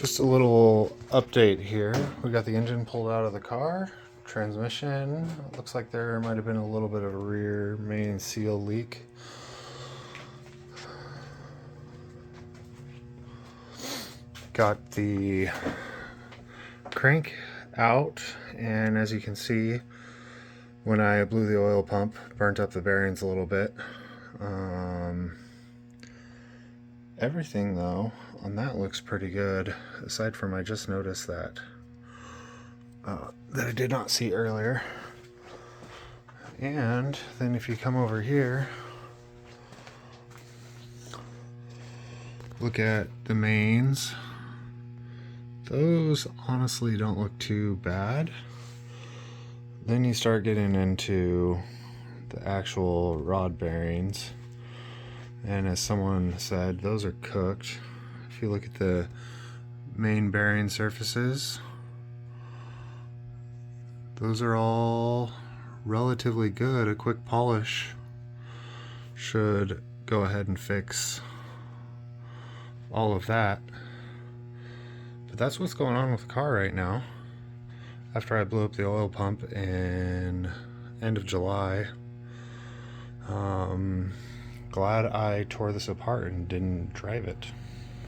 Just a little update here. We got the engine pulled out of the car. Transmission, looks like there might have been a little bit of a rear main seal leak. Got the crank out, and as you can see, when I blew the oil pump, burnt up the bearings a little bit. Everything though on that looks pretty good, aside from I just noticed that I did not see earlier. And then if you come over here, look at the mains. Those honestly don't look too bad. Then you start getting into the actual rod bearings. And as someone said, those are cooked. If you look at the main bearing surfaces, those are all relatively good. A quick polish should go ahead and fix all of that. But that's what's going on with the car right now. After I blew up the oil pump in end of July, glad I tore this apart and didn't drive it.